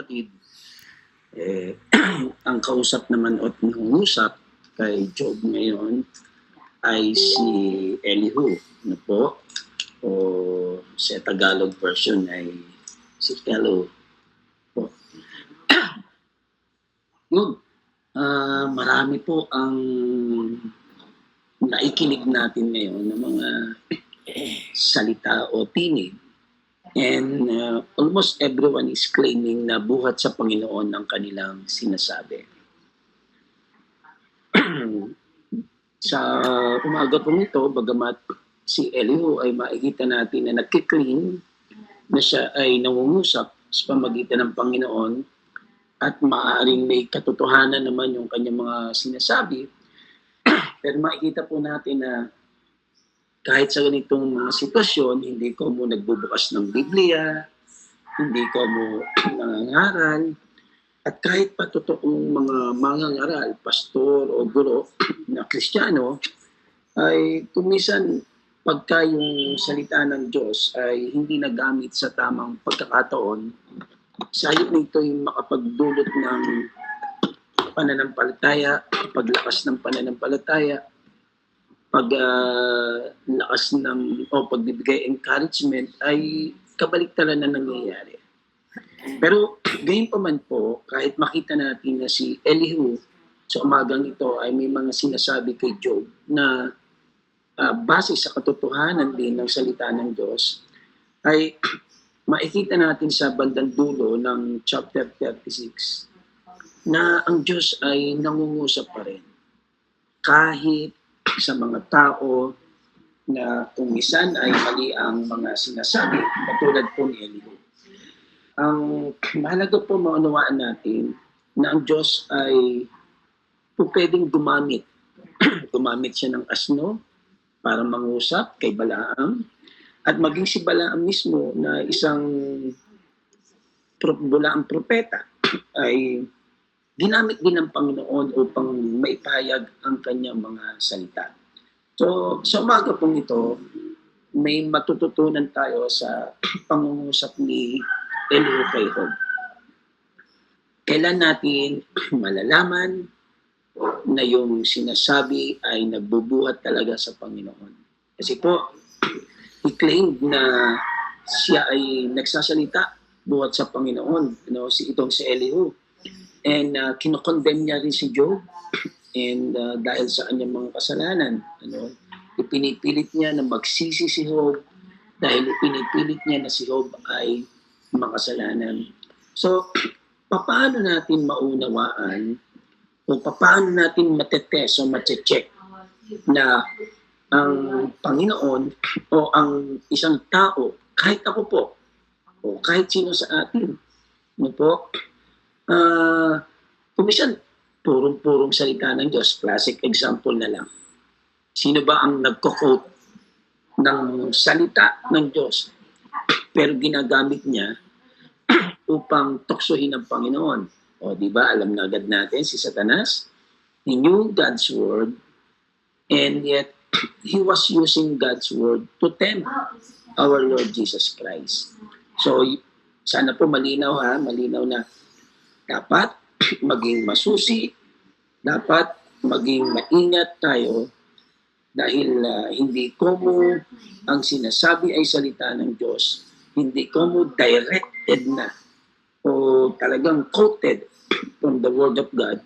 kapatid. Ang kausap naman at nangungusap kay Job ngayon ay si Elihu, ano po? O sa Tagalog version ay si Elihu po. Yun, marami po ang naikinig natin ngayon ng mga salita o tinig. And almost everyone is claiming na buhat sa Panginoon ang kanilang sinasabi. Sa umaga pong ito, bagamat si Elihu ay makikita natin na nagkiklaim na siya ay nangungusap sa pamagitan ng Panginoon at maaaring may katotohanan naman yung kanyang mga sinasabi. Pero makikita po natin na kahit sa ganitong mga sitwasyon, hindi ko mo nagbubukas ng Biblia, hindi ko mo nangangaral, at kahit pa totoong mga mangangaral, pastor o guro na Kristiyano, ay kumisan pagka yung salita ng Diyos ay hindi nagamit sa tamang pagkakataon, sayot nito yung makapagdulot ng pananampalataya, paglakas ng pananampalataya, paglakas ng o pagbibigay encouragement ay kabaliktaran na nangyayari. Pero gayon pa man po, kahit makita natin na si Elihu sa umagang ito ay may mga sinasabi kay Job na base sa katotohanan din ng salita ng Diyos, ay makikita natin sa bandang dulo ng chapter 36 na ang Diyos ay nangungusap pa rin. Kahit sa mga tao na kung minsan ay mali ang mga sinasabi, katulad po ni Elihu. Ang mahalaga po maunawaan natin na ang Diyos ay pwedeng gumamit. Gumamit siya ng asno para mangusap kay Balaam at maging si Balaam mismo na isang bulaang propeta ay ginamit din ng Panginoon upang maipahayag ang kanyang mga salita. So, sa umaga pong ito, may matututunan tayo sa pangungusap ni Elihu kay Job. Kailan natin malalaman na yung sinasabi ay nagbubuhat talaga sa Panginoon? Kasi po, he claimed na siya ay nagsasalita buhat sa Panginoon. Si Elihu. And kinokondemn niya rin si Job and dahil sa kanyang mga kasalanan, ipinipilit niya na magsisi si Job dahil ipinipilit niya na si Job ay makasalanan. So, paano natin maunawaan o paano natin matetest o matecheck na ang Panginoon o ang isang tao, kahit ako po, o kahit sino sa atin, kumisan, purong-purong salita ng Diyos. Classic example na lang. Sino ba ang nagko-quote ng salita ng Diyos pero ginagamit niya upang tuksohin ang Panginoon? O di ba, alam na agad natin si Satanas. He knew God's word and yet he was using God's word to tempt our Lord Jesus Christ. So, sana po malinaw na dapat maging masusi, dapat maging maingat tayo dahil hindi komo ang sinasabi ay salita ng Diyos, hindi komo directed na o talagang quoted from the Word of God,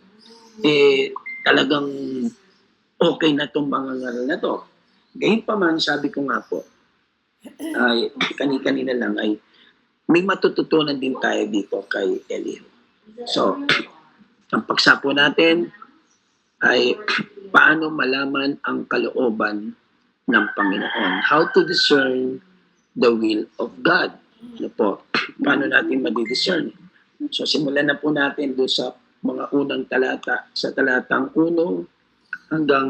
talagang okay na itong mga ngaral na to. Gayun pa man, sabi ko nga po, ay kanina lang ay may matututunan din tayo dito kay Elihu. So, ang pagsapo natin ay paano malaman ang kalooban ng Panginoon. How to discern the will of God. Paano natin madidiscern? So, simulan na po natin doon sa mga unang talata. Sa talatang 1 hanggang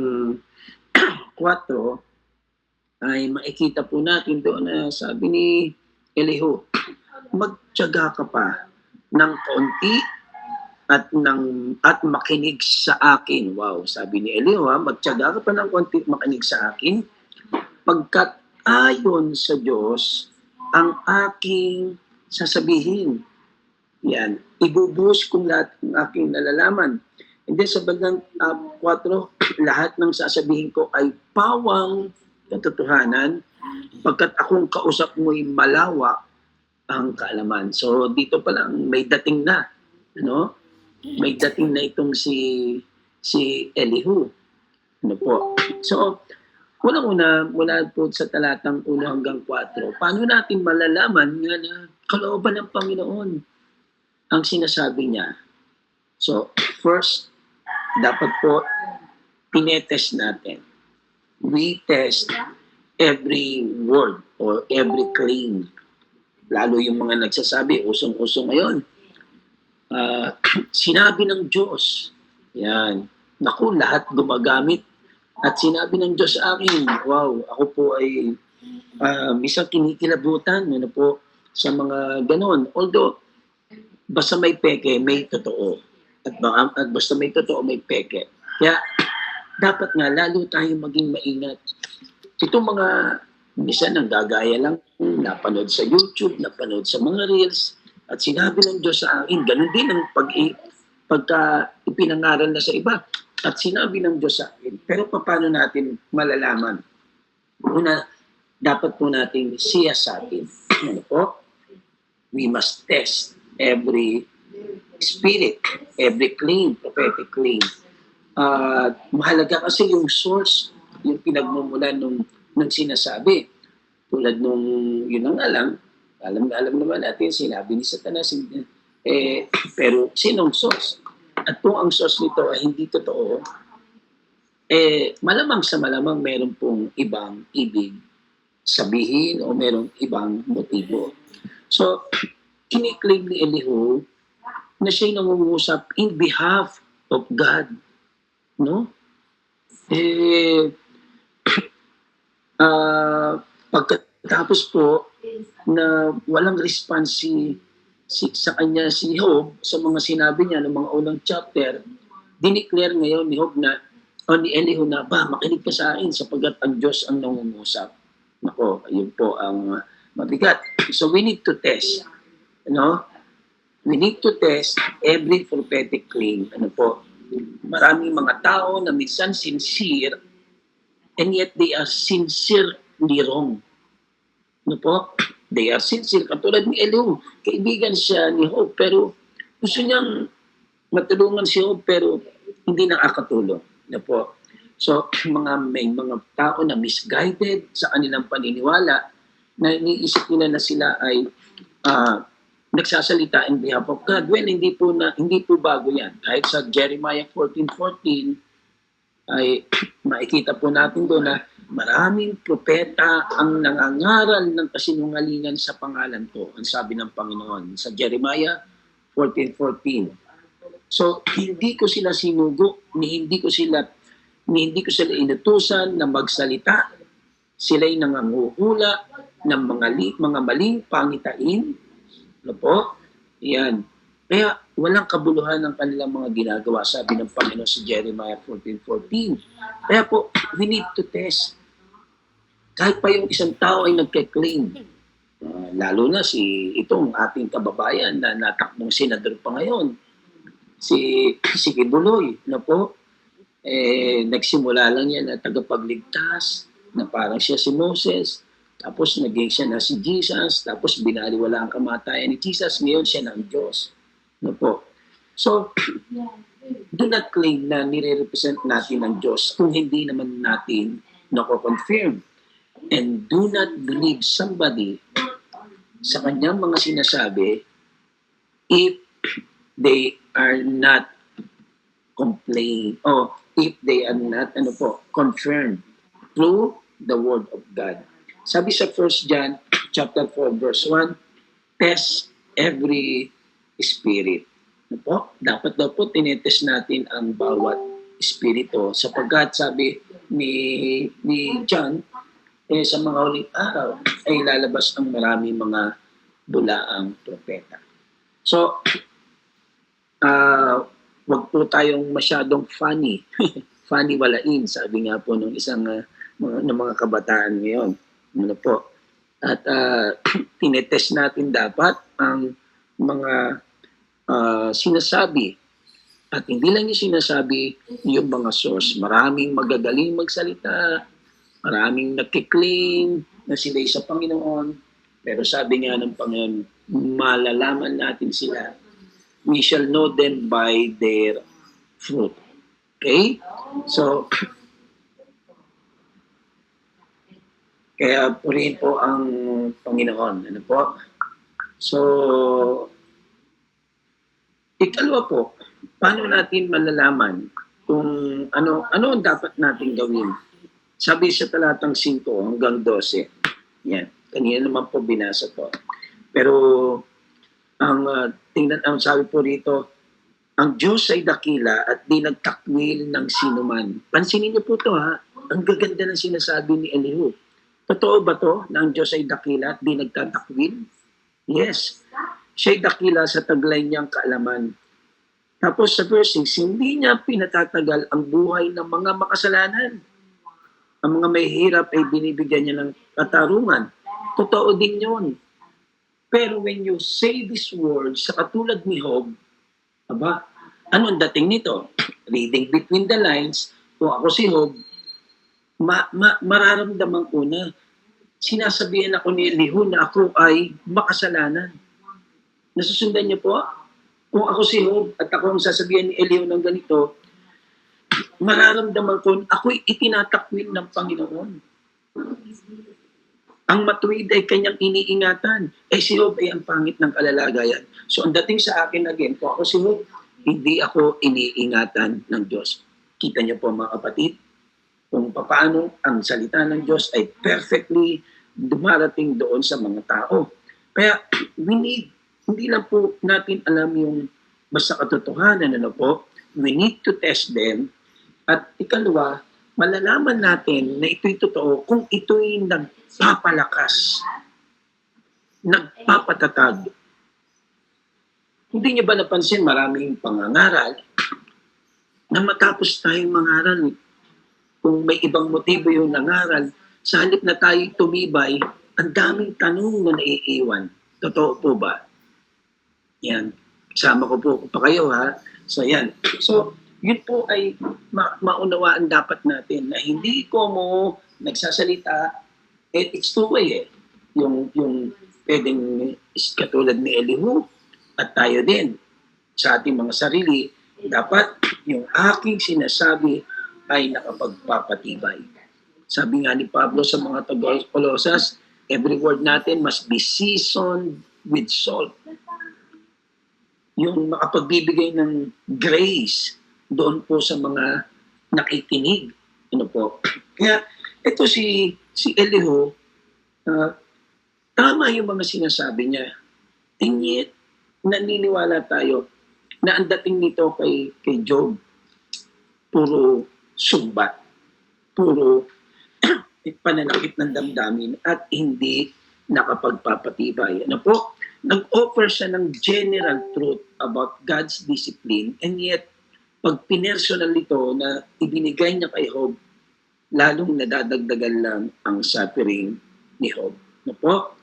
4 ay makikita po natin doon na sabi ni Elihu, magtiyaga ka pa ng konti at makinig sa akin. Wow, sabi ni Elihu, magtiyaga ka pa ng konti at makinig sa akin, pagkat ayon sa Diyos ang aking sasabihin. Yan. Ibubuhos kong lahat ng aking nalalaman. And then sa bandang 4, lahat ng sasabihin ko ay pawang katotohanan, pagkat akong kausap mo'y malawak ang kaalaman. So dito pa lang may dating na, ano? May dating na itong si Elihu. Ano po? So unang-una, mula po sa talatang 1 hanggang 4, paano natin malalaman nga na kalooban ng Panginoon ang sinasabi niya? So, first, dapat po, tinetest natin. We test every word or every claim. Lalo yung mga nagsasabi, usong-uso ngayon. Sinabi ng Diyos. Yan. Naku, lahat gumagamit. At sinabi ng Diyos sa akin, wow, ako po ay minsan kinikilabutan ano po, sa mga ganon. Although, basta may peke, may totoo. At basta may totoo, may peke. Kaya, dapat nga, lalo tayong maging maingat. Itong mga, minsan ang gagaya lang, napanood sa YouTube, napanood sa mga Reels, at sinabi ng Diyos sa akin, ganun din ang pagka ipinangaral na sa iba. At sinabi ng Diyos sa akin. Pero paano natin malalaman? Una, dapat po natin siya sa atin. Ano po? We must test every spirit, every claim, prophetic claim. Mahalaga kasi yung source, yung pinagmumulan ng sinasabi. Tulad nung, yun ang alam naman natin, sinabi ni Satanas, pero sinong source? At kung ang source nito ay hindi totoo, malamang sa malamang meron pong ibang ibig sabihin o merong ibang motibo. So, kiniklaim ni Elihu na siya'y nangungusap in behalf of God. No? Pagkatapos po na walang response sa kanya si Job sa mga sinabi niya ng mga unang chapter, dineclare ngayon ni Job na o ni Elihu na, makinig ka sa akin sapagkat ang Diyos ang nangungusap. Nako, yun po ang mabigat. So we need to test. We need to test every prophetic claim. Ano po? Maraming mga tao na minsan sincere and yet they are sincerely wrong. Ano po? They are sincere. Katulad ni Elihu, kaibigan siya ni Job, pero gusto niyang matulungan si Job, pero hindi nakakatulong. Ano po? So, may mga tao na misguided sa kanilang paniniwala na iniisip nila na sila ay nagsasalita in behalf of God. Well, hindi po bago yan. Kahit sa Jeremiah 14:14 ay makikita po natin doon na maraming propeta ang nangangaral ng kasinungalingan sa pangalan ko, ang sabi ng Panginoon sa Jeremiah 14:14. So, hindi ko sila sinugo, hindi ko sila inutusan na magsalita. Sila'y nanganguhula ng mga maling pangitain. Ano po? Yan. Kaya walang kabuluhan ng kanilang mga ginagawa, sabi ng Panginoon sa Jeremiah 14:14. Kaya po, we need to test. Kahit pa yung isang tao ay nagke-claim, lalo na itong ating kababayan na natakbong senador pa ngayon, si Kibuloy, na po, nagsimula lang yan na tagapagligtas, na parang siya si Moses, tapos naging siya na si Jesus, tapos binaliwala ang kamatayan ni Jesus, ngayon siya ng Diyos. No po. So, do not claim na nire-represent natin ang Diyos kung hindi naman natin nako-confirm. And do not believe somebody sa kanyang mga sinasabi if they are not if they are not confirmed through the Word of God. Sabi sa 1 John chapter 4 verse 1, test every spirit. Dapat daw po tinetest natin ang bawat espiritu sapagkat sabi ni John, sa mga huling araw ay lalabas ang maraming mga bulaang propeta. So, wag po tayong masyadong funny. Funny walain, sabi nga po ng isang ng mga kabataan ngayon. Ano po? At tinetest natin dapat ang mga sinasabi. At hindi lang yung sinasabi yung mga source. Maraming magagaling magsalita, maraming nakiklaim na sila'y sa Panginoon. Pero sabi nga ng Panginoon, malalaman natin sila. We shall know them by their fruit. Okay? So, kaya purihin po ang Panginoon. Ano po? So, ikalawa po, paano natin malalaman kung ano ang dapat natin gawin? Sabi sa talatang 5 hanggang 12. Yan. Kanina naman po binasa po. Pero ang sabi po rito, ang Diyos ay dakila at di nagtakwil ng sinuman. Pansinin niyo po to ha. Ang gaganda ng sinasabi ni Elihu. Totoo ba to na ang Diyos ay dakila at di nagtatakwil? Yes. Siya'y dakila sa taglay niyang kaalaman. Tapos sa verse 6, hindi niya pinatatagal ang buhay ng mga makasalanan. Ang mga may hirap ay binibigyan niya ng katarungan. Totoo din yun. Pero when you say these words, sa katulad ni Job, aba, anong dating nito? Reading between the lines, kung ako si Job, mararamdaman ko na sinasabihan ako ni Elihu na ako ay makasalanan. Nasusundan niyo po? Kung ako si Job at ako ang sasabihan ni Elihu ng ganito, mararamdaman ko ako'y itinatakwil ng Panginoon. Ang matuwid ay kanyang iniingatan. Si Job ay ang pangit ng kalalagayan. So ang dating sa akin again, kung ako si Job, hindi ako iniingatan ng Diyos. Kita niyo po mga kapatid, kung paano ang salita ng Diyos ay perfectly dumarating doon sa mga tao. Kaya hindi lang po natin alam yung basta katotohanan, ano po, we need to test them. At ikalawa, malalaman natin na ito'y totoo kung ito'y nagpapalakas, nagpapatatag. Hindi niyo ba napansin maraming pangangaral na matapos tayong mangaral, kung may ibang motibo yung nangaral, sa halip na tayo tumibay, ang daming tanong na naiiwan. Totoo po ba? Yan. Kasama ko po pa kayo ha. So yan. So yun po ay maunawaan dapat natin na hindi ko mo nagsasalita, it's two-way eh. Yung pwedeng katulad ni Elihu at tayo din sa ating mga sarili, dapat yung aking sinasabi ay nakapagpapatibay. Sabi nga ni Pablo sa mga Taga-Colosas, every word natin must be seasoned with salt. Yung makapagbibigay ng grace doon po sa mga nakikinig. Ano po? Kaya ito si Elihu, tama yung mga sinasabi niya. And yet, naniniwala tayo na ang dating nito kay Job, puro sumbat, puro pananakit ng damdamin at hindi nakapagpapatibay. Ano po? Nag-offer siya ng general truth about God's discipline, and yet, pag pinersonal ito na ibinigay niya kay Job, lalong nadadagdagan lang ang suffering ni Job. Ano po?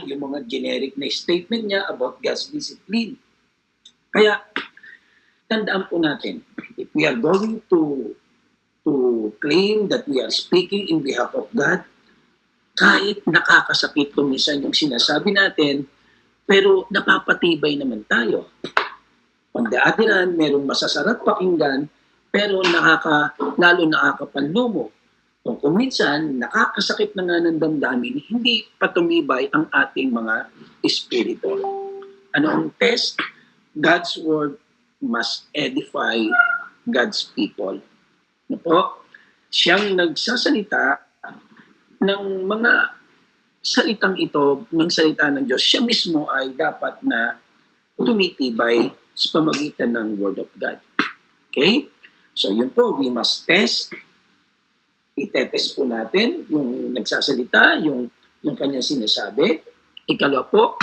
Yung mga generic na statement niya about God's discipline. Kaya, tandaan po natin, if we are going to claim that we are speaking in behalf of God, kahit nakakasakit minsan yung sinasabi natin, pero napapatibay naman tayo. On the other hand, merong masasarap pakinggan, pero lalo nakakapanlumo. Kung minsan, nakakasakit na nga ng damdamin, hindi patumibay ang ating mga espiritu. Ano ang test? God's word must edify God's people. Ano po? Siyang nagsasalita ng mga salitang ito, ng salita ng Diyos, siya mismo ay dapat na tumitibay sa pamagitan ng Word of God. Okay? So yun po, we must test. Itetest po natin yung nagsasalita, yung kanyang sinasabi. Ikalawa po,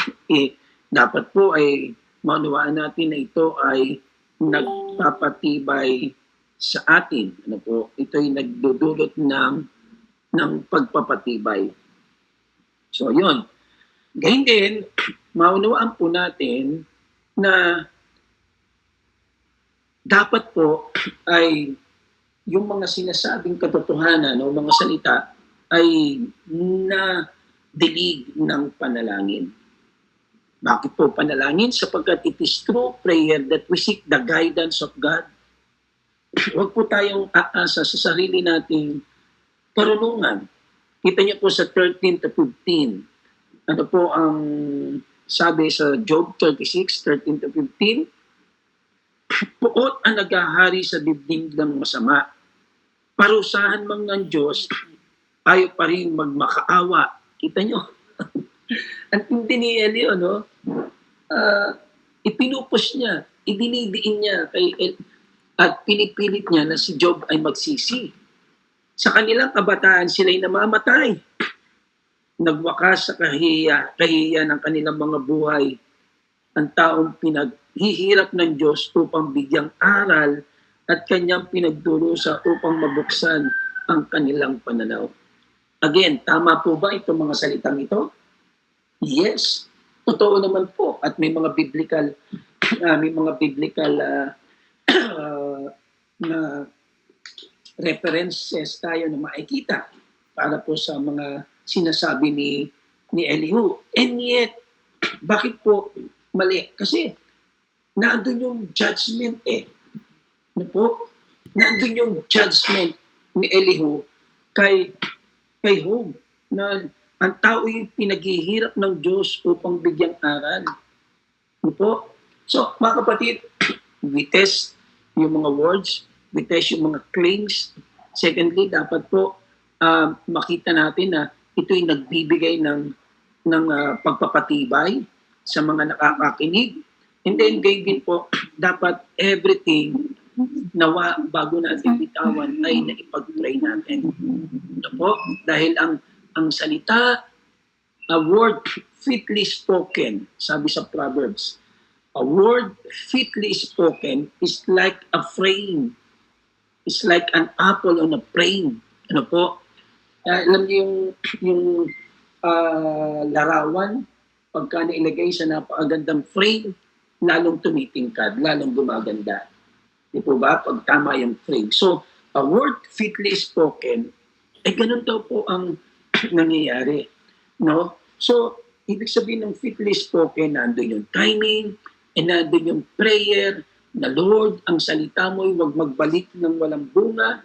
dapat po ay maunawaan natin na ito ay nagpapatibay sa atin. Ano po? Ito ay nagdudulot ng pagpapatibay. So, yun. Gayun din, maunawaan po natin na dapat po ay yung mga sinasabing katotohanan o mga salita ay na dilig ng panalangin. Bakit po panalangin? Sapagkat it is through prayer that we seek the guidance of God. Huwag po tayong aasa sa sarili nating karunungan. Kita niyo po sa 13 to 15. Ano po ang sabi sa Job 36, 13 to 15? Puot ang naghahari sa dibdib ng masama. Parusahan man ng Diyos, ayaw pa rin magmakaawa. Kita nyo? Ang tindi ni Elio, no? Ipinupos niya, idinidiin niya at pinipilit niya na si Job ay magsisi. Sa kanilang kabataan, sila'y namamatay. Nagwakas sa kahiya ng kanilang mga buhay. Ang taong pinaghihirap ng Diyos upang bigyang aral at kanyang pinagdurusa upang mabuksan ang kanilang pananaw. Again, tama po ba itong mga salitang ito? Yes. Totoo naman po. At may mga biblical na references tayo na makikita para po sa mga sinasabi ni Elihu. And yet, bakit po mali? Kasi nandun yung judgment Ano po? Nandun yung judgment ni Elihu kay Job na ang tao yung pinaghihirap ng Diyos upang bigyang aral. Ano po? So, mga kapatid, we test yung mga words, we test yung mga claims. Secondly, dapat po makita natin na ito'y nagbibigay ng pagpapatibay sa mga nakakakinig. And then, gayon din po, dapat everything nawa bago natin bitawan ay naipag-pray natin. Ano po? Dahil ang salita, a word fitly spoken, sabi sa Proverbs, a word fitly spoken is like a frame. It's like an apple on a frame. Ano po? Alam niyo yung larawan, pagka nailagay sa napakagandang frame, lalong tumitingkad, lalong gumaganda. Di po ba? Pag tama yung frame. So, a word fitly spoken, ganun daw po ang nangyayari. No? So, ibig sabihin ng fitly spoken, nandun yung timing, nandun yung prayer, na Lord, ang salita mo ay huwag magbalik ng walang bunga.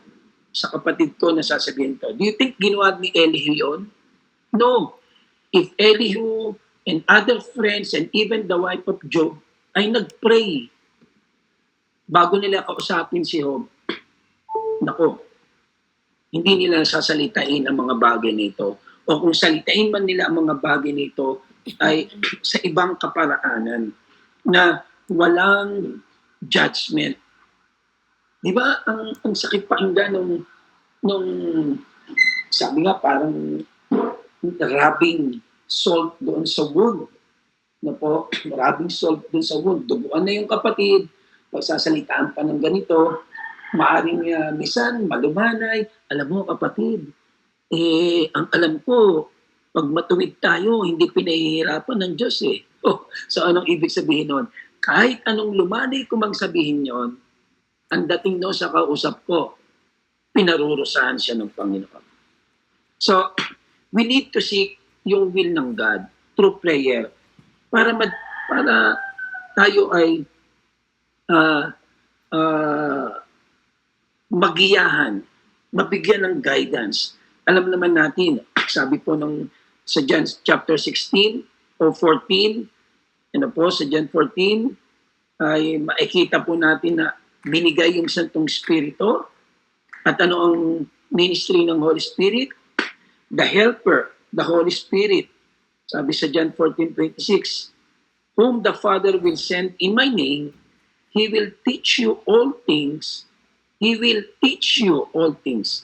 Sa kapatid ko na sasabihin to. Do you think ginawa ni Elihu yun? No. If Elihu and other friends and even the wife of Job ay nagpray bago nila kausapin si Job, nako, hindi nila sasalitain ang mga bagay nito. O kung salitain man nila ang mga bagay nito, ay sa ibang kaparaanan na walang judgment. Di ba, ang sakit pakinggan nung sabi nga parang rubbing salt doon sa wound. Na po, rubbing salt doon sa wound. Duguan na yung kapatid, pagsasalitaan pa ng ganito, maaring misan, malumanay. Alam mo kapatid, ang alam ko, pag matuwid tayo, hindi pinahihirapan ng Diyos So anong ibig sabihin nun? Kahit anong lumanay ko magsabihin yon, ang dating no sa kausap ko, pinarurusahan siya ng Panginoon. So, we need to seek yung will ng God through prayer para tayo ay magiyahan, mabigyan ng guidance. Alam naman natin, sabi po sa John chapter 16 o 14, sa John 14, ay makikita po natin na binigay yung Santong Espiritu. At ano ang ministry ng Holy Spirit? The Helper, the Holy Spirit. Sabi sa John 14:26, whom the Father will send in my name, He will teach you all things. He will teach you all things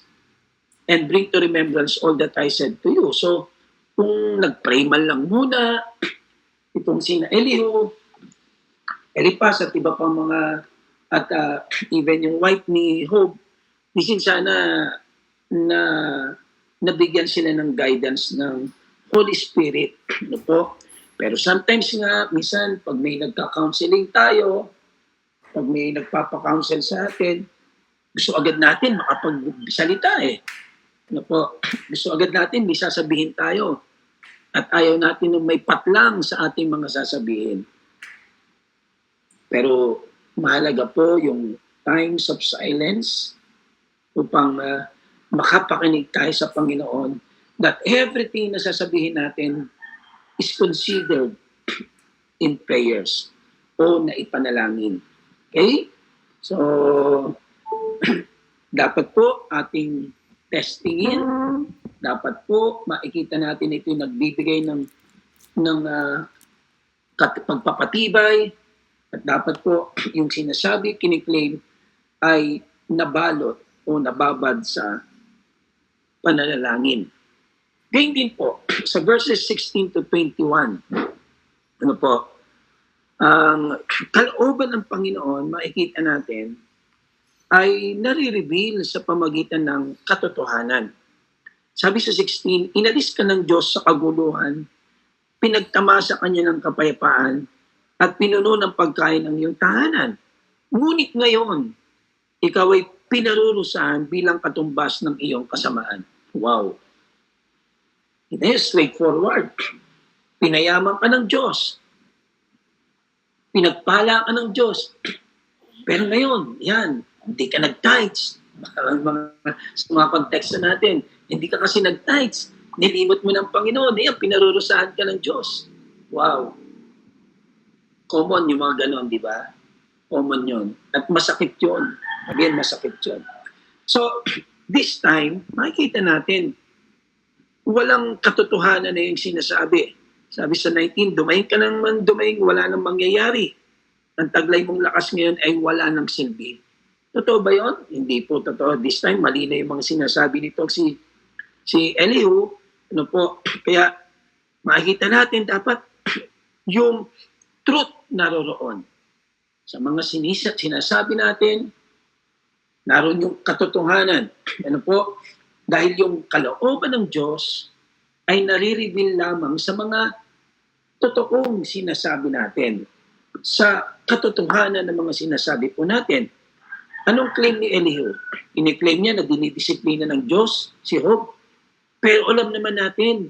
and bring to remembrance all that I said to you. So, kung nag-pray man lang muna, itong sina Elihu, Elipas at iba pang mga, at even yung wife ni Job, isin sana na nabigyan sila ng guidance ng Holy Spirit. Ano po? Pero sometimes nga, minsan, pag may nagka-counseling tayo, Pag may nagpapa-counsel sa atin, gusto agad natin makapagsalita eh. Ano po, gusto agad natin may sasabihin tayo at ayaw natin ng may patlang sa ating mga sasabihin. Pero mahalaga po yung times of silence upang makapakinig tayo sa Panginoon that everything na sasabihin natin is considered in prayers o na ipanalangin. Okay? So, dapat po ating testingin, dapat po makikita natin ito yung nagbibigay ng pagpapatibay, at dapat po yung sinasabi, kiniklaim ay nabalot o nababad sa pananalangin. Gayun din po, sa verses 16 to 21, ano po, ang kalooban ng Panginoon, makikita natin, ay nare-reveal sa pamagitan ng katotohanan. Sabi sa 16, inalis ka ng Diyos sa kaguluhan, pinagtamasa kanya ng kapayapaan, at pinuno ng pagkain ng iyong tahanan. Ngunit ngayon, ikaw ay pinarurusahan bilang katumbas ng iyong kasamaan. Wow! It is straightforward. Pinayaman ka ng Diyos. Pinagpala ka ng Diyos. Pero ngayon, yan, hindi ka nag-tithes. Sa mga konteksto natin, hindi ka kasi nag-tithes. Nilimot mo ng Panginoon. Yan, pinarurusahan ka ng Diyos. Wow! Common yung mga ganon, di ba? Common yun. At masakit yun. Again, masakit yun. So, this time, makikita natin, walang katotohanan na yung sinasabi. Sabi sa 19, dumaing ka naman, wala nang mangyayari. Ang taglay mong lakas ngayon ay wala nang silbi. Totoo ba yun? Hindi po totoo. This time, mali na yung mga sinasabi nito si Elihu. Ano po? Kaya, makikita natin dapat yung truth naroroon. Sa mga sinasabi natin, naroon yung katotohanan. Ano po? Dahil yung kalooban ng Diyos ay nare-reveal lamang sa mga totoong sinasabi natin. Sa katotohanan ng mga sinasabi po natin. Anong claim ni Elihu? Ini-claim niya na dinidisiplina ng Diyos si Job. Pero alam naman natin,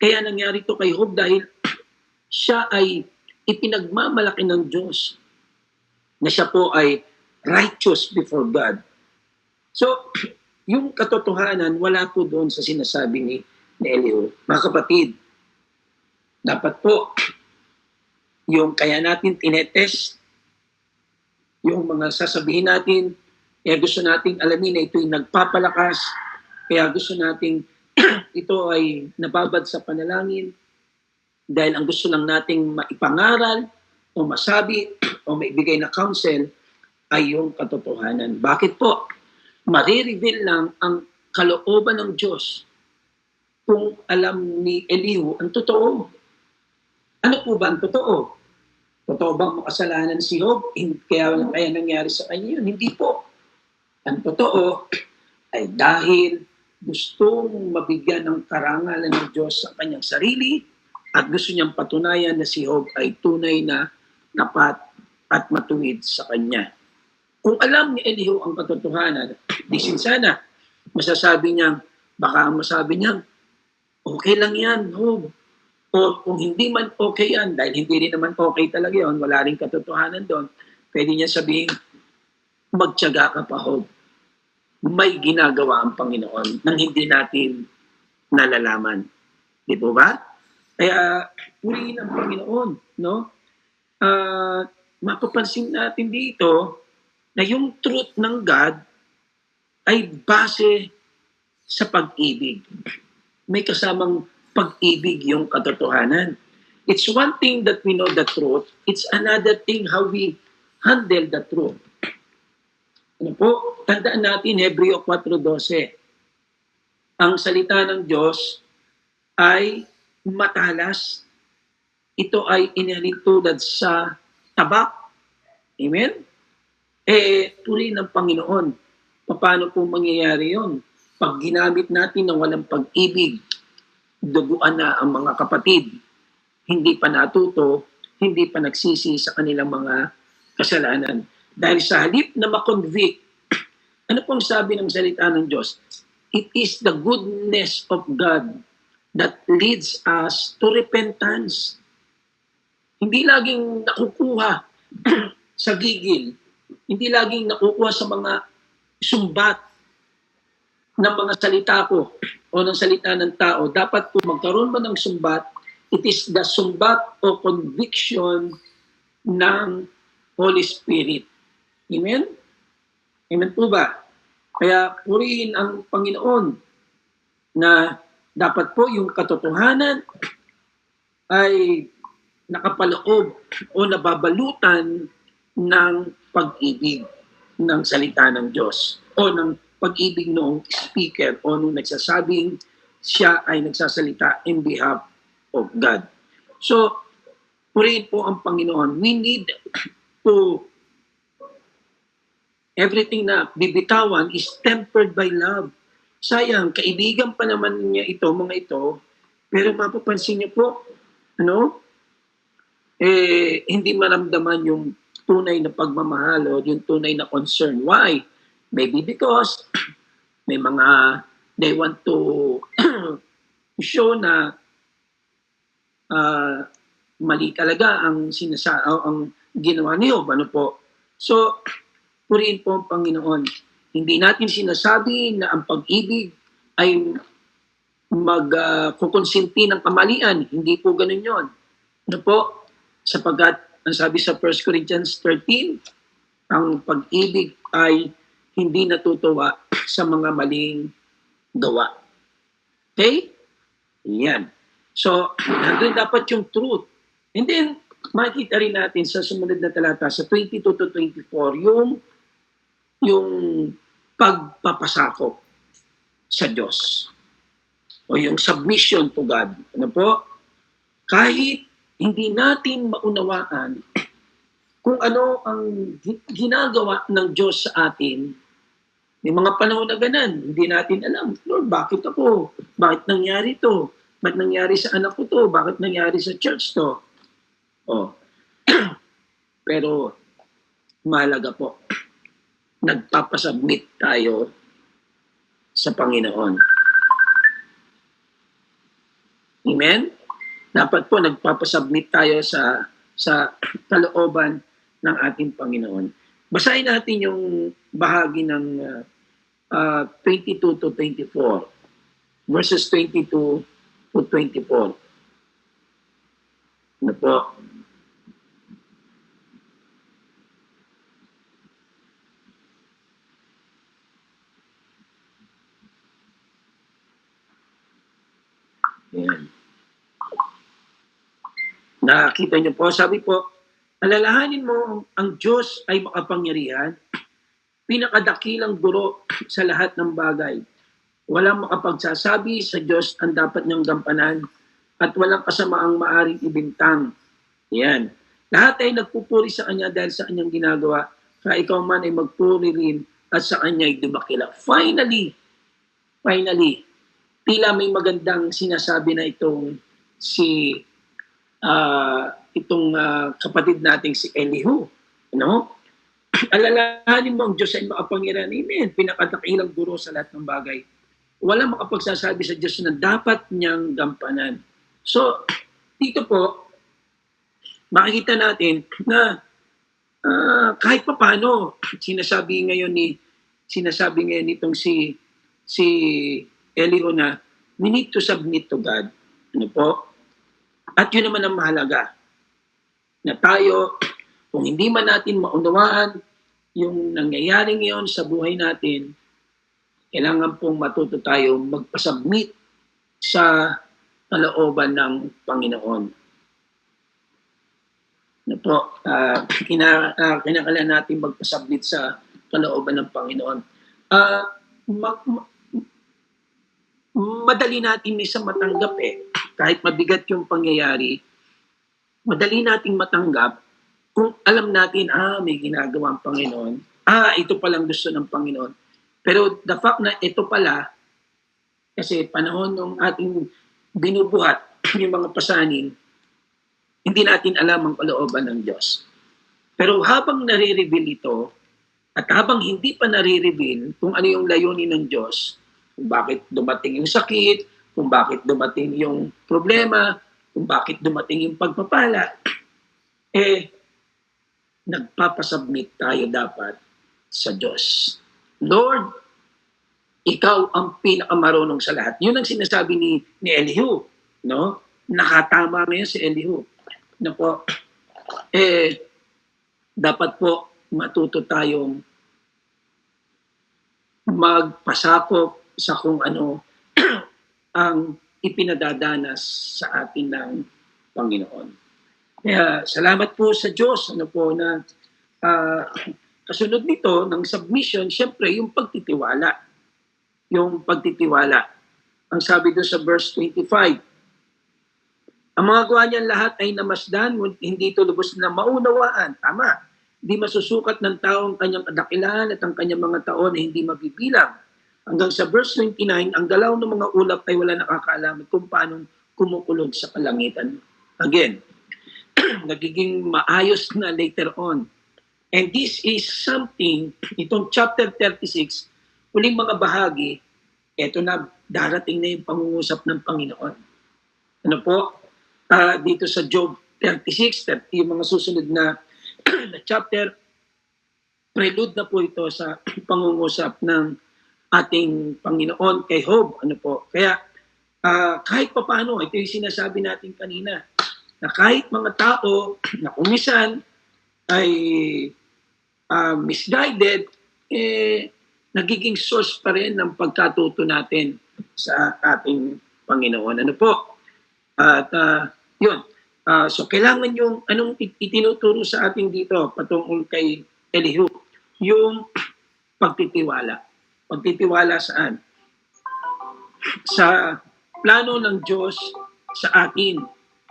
kaya nangyari ito kay Job dahil siya ay ipinagmamalaki ng Diyos na siya po ay righteous before God. So, yung katotohanan, wala po doon sa sinasabi ni Elihu. Mga kapatid, dapat po, yung kaya natin tinetest, yung mga sasabihin natin, kaya gusto nating alamin na ito'y nagpapalakas, kaya gusto nating ito ay nababad sa panalangin, dahil ang gusto lang nating maipangaral, o masabi, o maibigay na counsel, ay yung katotohanan. Bakit po? Marireveal lang ang kalooban ng Diyos kung alam ni Elihu ang totoo. Ano po ba ang totoo? Totoo bang makasalanan si Job? Kaya nangyari sa kanya yun? Hindi po. Ang totoo ay dahil gustong mabigyan ng karangalan ng Diyos sa kanyang sarili at gusto niyang patunayan na si Job ay tunay na tapat at matuwid sa kanya. Kung alam ni Elihu ang katotohanan, di sana masasabi niya, baka masabi niya, okay lang yan, Job. O kung hindi man okay yan, dahil hindi rin naman okay talaga yun, wala rin katotohanan doon, pwede niya sabihin, magtiyaga ka pa, Job. May ginagawa ang Panginoon nang hindi natin nalalaman. Di po ba? Kaya, purihin ang Panginoon, no? Mapapansin natin dito, na yung truth ng God ay base sa pag-ibig. May kasamang pag-ibig yung katotohanan. It's one thing that we know the truth. It's another thing how we handle the truth. Ano po? Tandaan natin, Hebreo 4:12. Ang salita ng Diyos ay matalas. Ito ay inilitulad sa tabak. Amen? Puri ng Panginoon. Paano po mangyayari yon? Pag ginamit natin ng walang pag-ibig, duguan na ang mga kapatid, hindi pa natuto, hindi pa nagsisi sa kanilang mga kasalanan. Dahil sa halip na makonvict, ano pong sabi ng salita ng Diyos? It is the goodness of God that leads us to repentance. Hindi laging nakukuha sa gigil, hindi laging nakukuha sa mga sumbat ng mga salita ko o ng salita ng tao. Dapat po magkaroon man ng sumbat, it is the sumbat o conviction ng Holy Spirit. Amen? Amen po ba? Kaya purihin ang Panginoon na dapat po yung katotohanan ay nakapaloob o nababalutan ng pag-ibig ng salita ng Diyos o ng pag-ibig ng speaker o nung nagsasabing siya ay nagsasalita in behalf of God. So, purihin po ang Panginoon. We need to everything na bibitawan is tempered by love. Sayang, kaibigan pa naman niya ito, mga ito, pero mapapansin niyo po, hindi maramdaman yung tunay na pagmamahal o yung tunay na concern. Why? Maybe because may mga, they want to show na mali talaga ang ang ginawa niyo. Ano po? So, purihin po ang Panginoon. Hindi natin sinasabi na ang pag-ibig ay magkukonsinti ng kamalian. Hindi po ganun yon. Ano po? Sapagkat, ang sabi sa 1 Corinthians 13, ang pag-ibig ay hindi natutuwa sa mga maling gawa. Okay? Yan. So, nandun dapat yung truth. And then, makikita rin natin sa sumunod na talata, sa 22 to 24, yung pagpapasakop sa Diyos o yung submission to God. Ano po? Kahit hindi natin maunawaan kung ano ang ginagawa ng Diyos sa atin, may mga panahon na ganan, hindi natin alam, Lord, bakit ako? Bakit nangyari to? Bakit nangyari sa anak ko to? Bakit nangyari sa church to? Oh. Pero mahalaga po, nagpapasubmit tayo sa Panginoon. Amen? Dapat po nagpapasubmit tayo sa kalooban ng ating Panginoon. Basahin natin yung bahagi ng 22 to 24. Verses 22 to 24. Ano po? Ayan. Nakita niyo po, sabi po, alalahanin mo ang Diyos ay makapangyarihan, pinakadakilang guro sa lahat ng bagay. Walang makapagsasabi sa Diyos ang dapat niyang gampanan at walang kasamaang maaring ibintang. Yan. Lahat ay nagpupuri sa Kanya dahil sa Kanyang ginagawa, kaya ikaw man ay magpuri rin at sa Kanya ay dumakila. Finally, tila may magandang sinasabi na itong kapatid nating si Elihu. Ano? Alalahanin mo ang Diyos ay makapangyarihan. Amen. Pinakadakilang guro sa lahat ng bagay. Walang makapagsasabi sa Diyos na dapat niyang gampanan. So, dito po, makikita natin na kahit pa paano, sinasabi ngayon nitong si Elihu na we need to submit to God. Ano po? At yun naman ang mahalaga. Na tayo, kung hindi man natin maunawaan yung nangyayari ngayon sa buhay natin, kailangan pong matuto tayo magpasubmit sa kalooban ng Panginoon. Ano po? Kinakailangan natin magpasubmit sa kalooban ng Panginoon. Madali natin minsan matanggap kahit mabigat yung pangyayari, madali nating matanggap kung alam natin, may ginagawa ang Panginoon. Ito palang gusto ng Panginoon. Pero the fact na ito pala, kasi panahon ng ating binubuhat yung mga pasanin, hindi natin alam ang kalooban ng Diyos. Pero habang nare-reveal ito, at habang hindi pa nare-reveal kung ano yung layunin ng Diyos, kung bakit dumating yung sakit, kung bakit dumating yung problema, kung bakit dumating yung pagpapala, eh, nagpapasubmit tayo dapat sa Diyos. Lord, ikaw ang pinakamarunong sa lahat. Yun ang sinasabi ni Elihu. No? Nakatama ngayon si Elihu. Na po, dapat po matuto tayong magpasakop sa kung ano ang ipinadadanas sa atin ng Panginoon. Kaya salamat po sa Diyos ano po na kasunod nito ng submission, syempre yung pagtitiwala. Yung pagtitiwala. Ang sabi doon sa verse 25, ang mga gawa niyan lahat ay namasdan, hindi ito lubos na maunawaan. Tama. Hindi masusukat ng tao ang kanyang kadakilaan at ang kanyang mga taon ay hindi mabibilang. Hanggang sa verse 29, ang galaw ng mga ulap ay wala nakakaalam kung paano kumukulog sa kalangitan. Again, nagiging maayos na later on. And this is something, itong chapter 36, huling mga bahagi, eto na, darating na yung pangungusap ng Panginoon. Ano po? Dito sa Job 36, yung mga susunod na, na chapter, prelude na po ito sa pangungusap ng ating Panginoon kay Job. Ano po? Kaya, kahit pa paano, ito yung sinasabi natin kanina, na kahit mga tao na kumisan ay misguided, nagiging source pa rin ng pagkatuto natin sa ating Panginoon. Ano po? At yun. So kailangan yung anong itinuturo sa atin dito patungkol kay Elihu, yung pagtitiwala. Pagtitiwala saan? Sa plano ng Diyos sa atin.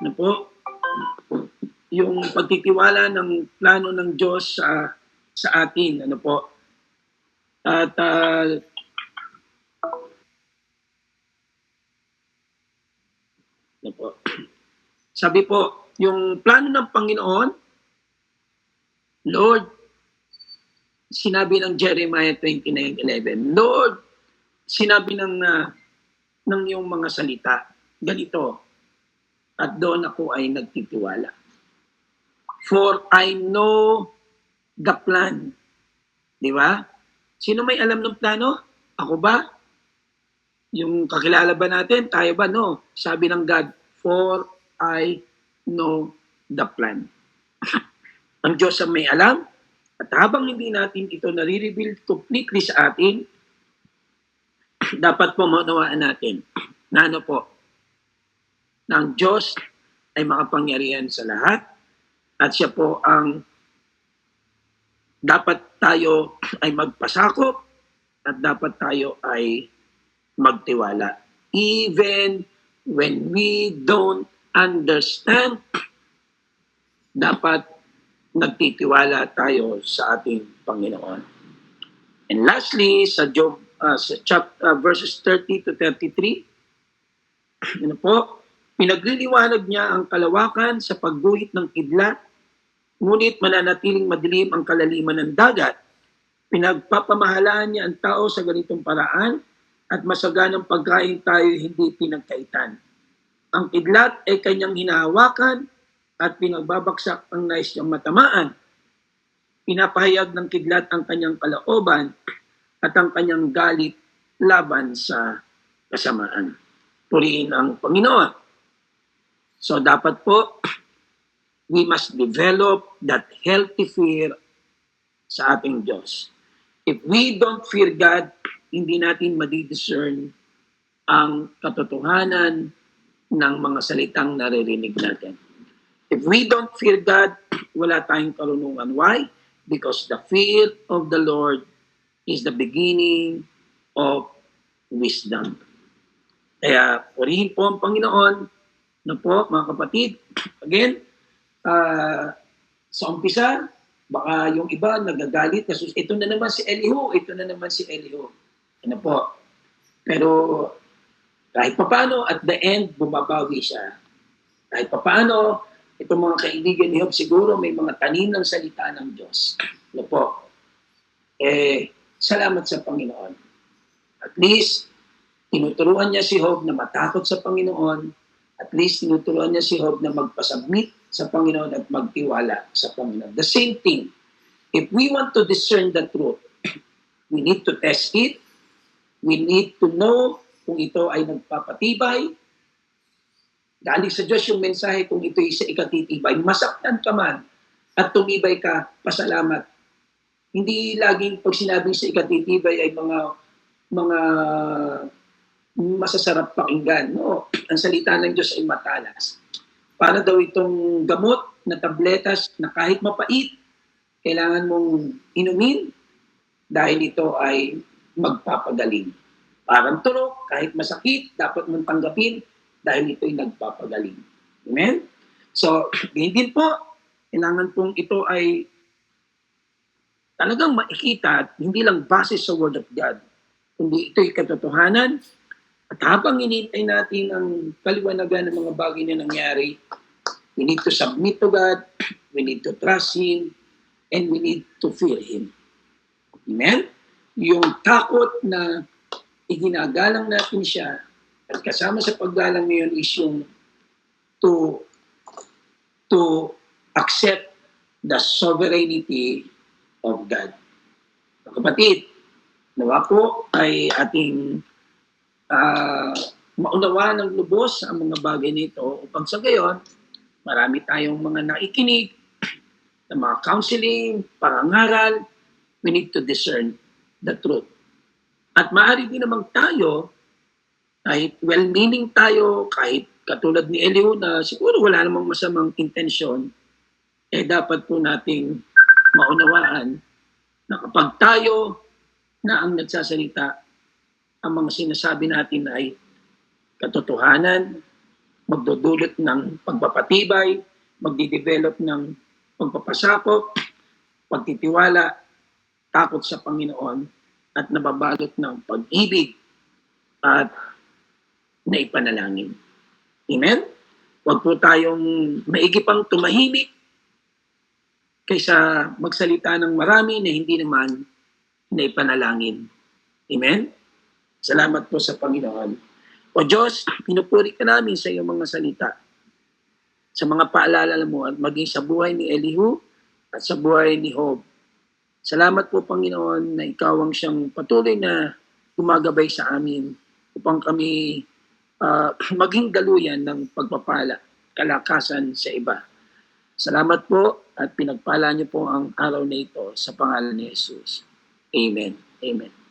Ano po? Yung pagtitiwala ng plano ng Diyos sa atin. Ano po? At ano po? Sabi po, yung plano ng Panginoon, Lord, sinabi ng Jeremiah 29:11, Lord, sinabi ng iyong mga salita, ganito, at doon ako ay nagtitiwala. For I know the plan. Di ba? Sino may alam ng plano? Ako ba? Yung kakilala ba natin? Tayo ba? No. Sabi ng God, for I know the plan. Ang Diyos ang may alam. At habang hindi natin ito nare-reveal completely sa atin, dapat po maunawaan natin na ano po, na ang Diyos ay makapangyarihan sa lahat at siya po ang dapat tayo ay magpasakop at dapat tayo ay magtiwala. Even when we don't understand, dapat nagtitiwala tayo sa ating Panginoon. And lastly, sa Job, verses 30 to 33, ano po, pinagliliwanag niya ang kalawakan sa pagguhit ng kidlat, ngunit mananatiling madilim ang kalaliman ng dagat. Pinagpapamahalaan niya ang tao sa ganitong paraan at masaganang pagkain tayo hindi pinagkaitan. Ang kidlat ay kanyang hinahawakan at pinagbabagsak ang nais niyang matamaan. Pinapahayag ng kidlat ang kanyang kalooban at ang kanyang galit laban sa kasamaan. Purihin ang Panginoon. So dapat po, we must develop that healthy fear sa ating Diyos. If we don't fear God, hindi natin madidiscern ang katotohanan ng mga salitang naririnig natin. If we don't fear God, wala tayong karunungan. Why? Because the fear of the Lord is the beginning of wisdom. Kaya purihin po ang Panginoon. No po, mga kapatid. Again, sa umpisa, baka yung iba nagagalit. Kasi ito na naman si Elihu. Ito na naman si Elihu. Ano po? Pero kahit papaano, at the end, bumabawi siya. Kahit papaano, Itong mga kaibigan ni Job siguro may mga tanim ng salita ng Diyos. Ano po? Salamat sa Panginoon. At least, tinuturuan niya si Job na matakot sa Panginoon. At least, tinuturuan niya si Job na magpasubmit sa Panginoon at magtiwala sa Panginoon. The same thing. If we want to discern the truth, we need to test it. We need to know kung ito ay nagpapatibay. Galing sa Diyos yung mensahe kung ito ay sa ikatitibay. Masaktan ka man at tumibay ka, pasalamat. Hindi laging pag sinabing sa ikatitibay ay mga masasarap pakinggan. No, ang salita ng Diyos ay matalas. Para daw itong gamot na tabletas na kahit mapait, kailangan mong inumin dahil ito ay magpapagaling. Parang turok, kahit masakit, dapat mong tanggapin dahil ito'y nagpapagaling. Amen? So, din po, kailangan pong ito ay talagang makikita at hindi lang base sa Word of God, kundi ito'y katotohanan. At habang inintay natin ang kaliwanagan ng mga bagay na nangyari, we need to submit to God, we need to trust Him, and we need to fear Him. Amen? Yung takot na iginagalang natin siya, at kasama sa paggalang ngayon is yung to accept the sovereignty of God. Kapatid, nawa po ay ating maunawaan ng lubos ang mga bagay nito upang sa gayon, marami tayong mga nakikinig na mga counseling, parangaral, we need to discern the truth. At maaari din naman tayo, kahit well-meaning tayo, kahit katulad ni Elihu na siguro wala namang masamang intensyon, dapat po nating maunawaan na kapag tayo na ang nagsasalita, ang mga sinasabi natin ay katotohanan, magdudulot ng pagpapatibay, magdidevelop ng pagpapasakop, pagtitiwala, takot sa Panginoon, at nababalot ng pag-ibig at naipanalangin. Amen? Huwag po tayong maigipang tumahimik kaysa magsalita ng marami na hindi naman naipanalangin. Amen? Salamat po sa Panginoon. O Diyos, pinupuri ka namin sa iyong mga salita. Sa mga paalala mo at maging sa buhay ni Elihu at sa buhay ni Job. Salamat po Panginoon na ikaw ang siyang patuloy na gumagabay sa amin upang kami maging daluyan ng pagpapala, kalakasan sa iba. Salamat po at pinagpala niyo po ang araw na ito sa pangalan ni Jesus. Amen. Amen.